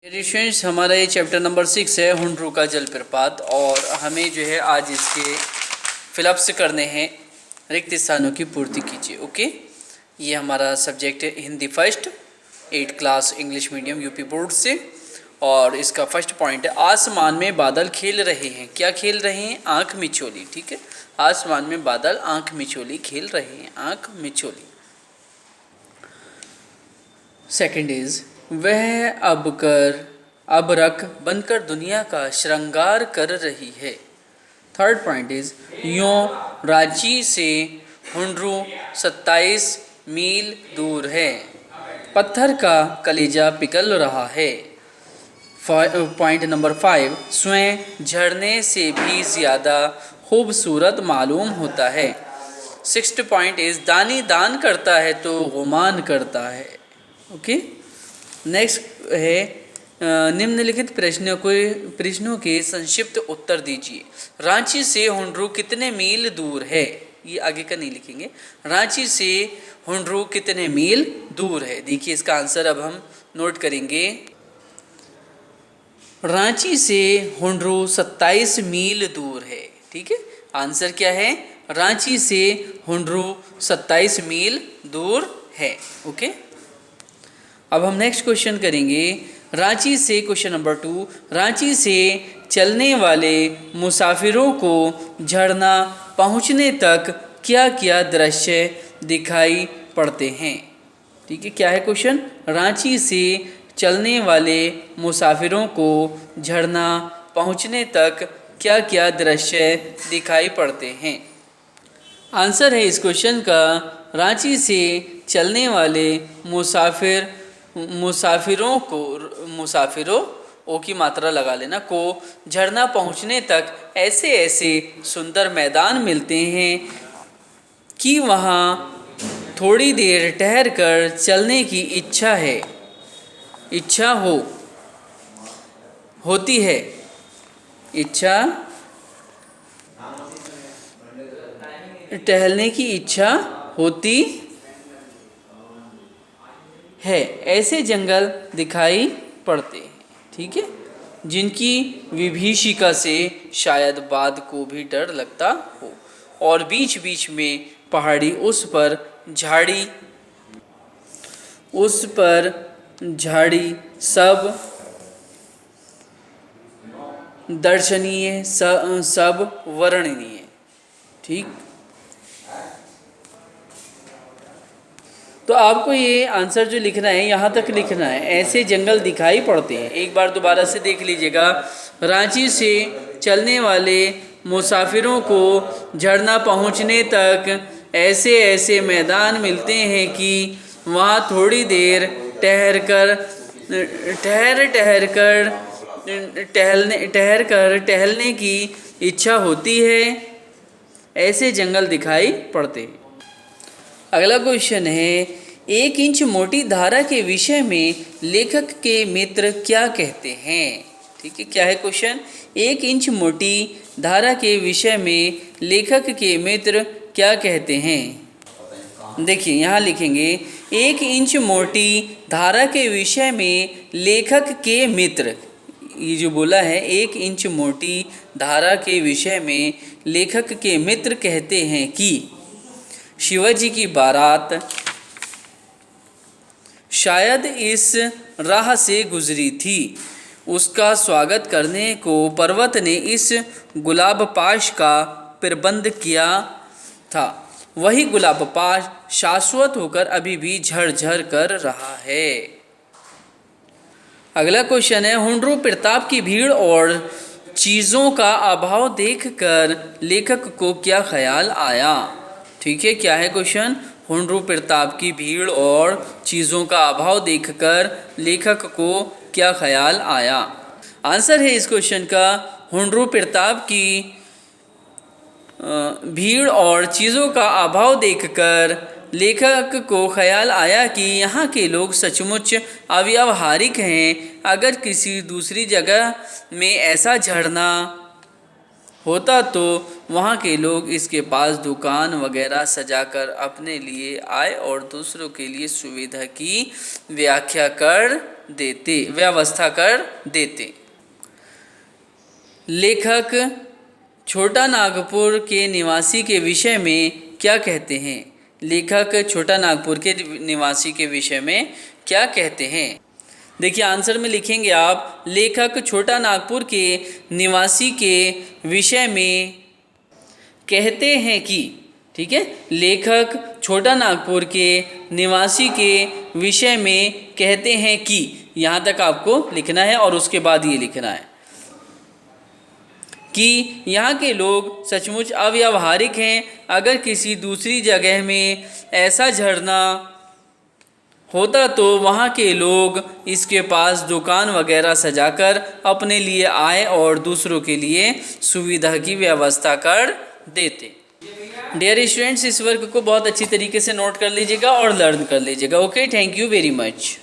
Students, हमारा ये chapter number 6 है हुंड्रू का जलप्रपात। और हमें जो है आज इसके फिलअप्स करने हैं। रिक्त स्थानों की पूर्ति कीजिए। ओके, ये हमारा सब्जेक्ट है Hindi first 8 class English medium UP board से। और इसका फर्स्ट पॉइंट है आसमान में बादल खेल रहे हैं। क्या खेल रहे हैं? आँख मिचोली। ठीक है, आसमान में बादल आँख मिचोली खेल रहे हैं, आँख मिचोली। सेकंड इज वह अब रख बनकर दुनिया का श्रृंगार कर रही है। थर्ड पॉइंट इज यूं रांची से हुंड्रू 27 मील दूर है, पत्थर का कलेजा पिघल रहा है। पॉइंट नंबर 5 स्वयं झरने से भी ज़्यादा खूबसूरत मालूम होता है। सिक्स्थ पॉइंट इज दानी दान करता है तो गुमान करता है। ओके, नेक्स्ट है निम्नलिखित प्रश्नों के संक्षिप्त उत्तर दीजिए। रांची से हुंड्रू कितने मील दूर है? ये आगे का नहीं लिखेंगे। रांची से हुंड्रू कितने मील दूर है? देखिए इसका आंसर अब हम नोट करेंगे। रांची से हुंड्रू 27 मील दूर है। ठीक है, आंसर क्या है? रांची से हुंड्रू 27 मील दूर है। ओके, अब हम नेक्स्ट क्वेश्चन करेंगे। रांची से क्वेश्चन नंबर 2, रांची से चलने वाले मुसाफिरों को झरना पहुंचने तक क्या क्या दृश्य दिखाई पड़ते हैं? ठीक है, क्या है क्वेश्चन? रांची से चलने वाले मुसाफिरों को झरना पहुंचने तक क्या क्या दृश्य दिखाई पड़ते हैं? आंसर है इस क्वेश्चन का रांची से चलने वाले मुसाफिरों ओ की मात्रा लगा लेना को झरना पहुंचने तक ऐसे ऐसे सुंदर मैदान मिलते हैं कि वहाँ थोड़ी देर ठहर कर चलने की टहलने की इच्छा होती है। ऐसे जंगल दिखाई पड़ते हैं, ठीक है, जिनकी विभीषिका से शायद बाघ को भी डर लगता हो। और बीच बीच में पहाड़ी, उस पर झाड़ी सब दर्शनीय, सब वर्णनीय। ठीक, तो आपको ये आंसर जो लिखना है यहाँ तक लिखना है। ऐसे जंगल दिखाई पड़ते हैं। एक बार दोबारा से देख लीजिएगा। रांची से चलने वाले मुसाफिरों को झरना पहुँचने तक ऐसे ऐसे मैदान मिलते हैं कि वहाँ थोड़ी देर ठहर कर टहलने की इच्छा होती है। ऐसे जंगल दिखाई पड़ते हैं। अगला क्वेश्चन है 1 इंच मोटी धारा के विषय में लेखक के मित्र क्या कहते हैं? ठीक है, क्या है क्वेश्चन? 1 इंच मोटी धारा के विषय में लेखक के मित्र क्या कहते हैं? देखिए यहाँ लिखेंगे 1 इंच मोटी धारा के विषय में लेखक के मित्र। ये जो बोला है 1 इंच मोटी धारा के विषय में लेखक के मित्र कहते हैं कि शिवाजी की बारात शायद इस राह से गुजरी थी। उसका स्वागत करने को पर्वत ने इस गुलाब पाश का प्रबंध किया था। वही गुलाब पाश शाश्वत होकर अभी भी झरझर कर रहा है। अगला क्वेश्चन है हुंड्रू प्रताप की भीड़ और चीज़ों का अभाव देखकर लेखक को क्या ख्याल आया? ठीक है, क्या है क्वेश्चन? हुंड्रू प्रताप की भीड़ और चीज़ों का अभाव देखकर लेखक को क्या ख्याल आया? आंसर है इस क्वेश्चन का हुंड्रू प्रताप की भीड़ और चीज़ों का अभाव देखकर लेखक को ख्याल आया कि यहाँ के लोग सचमुच अव्यावहारिक हैं। अगर किसी दूसरी जगह में ऐसा झरना होता तो वहाँ के लोग इसके पास दुकान वगैरह सजाकर अपने लिए आय और दूसरों के लिए सुविधा की व्यवस्था कर देते। लेखक छोटा नागपुर के निवासी के विषय में क्या कहते हैं? लेखक छोटा नागपुर के निवासी के विषय में क्या कहते हैं? देखिए आंसर में लिखेंगे आप, लेखक छोटा नागपुर के निवासी के विषय में कहते हैं कि, ठीक है, लेखक छोटा नागपुर के निवासी के विषय में कहते हैं कि, यहाँ तक आपको लिखना है और उसके बाद ये लिखना है कि यहाँ के लोग सचमुच अव्यावहारिक हैं। अगर किसी दूसरी जगह में ऐसा झरना होता तो वहाँ के लोग इसके पास दुकान वगैरह सजाकर अपने लिए आय और दूसरों के लिए सुविधा की व्यवस्था कर देते। डियर स्टूडेंट्स, इस वर्क को बहुत अच्छी तरीके से नोट कर लीजिएगा और लर्न कर लीजिएगा। Okay, thank you very much.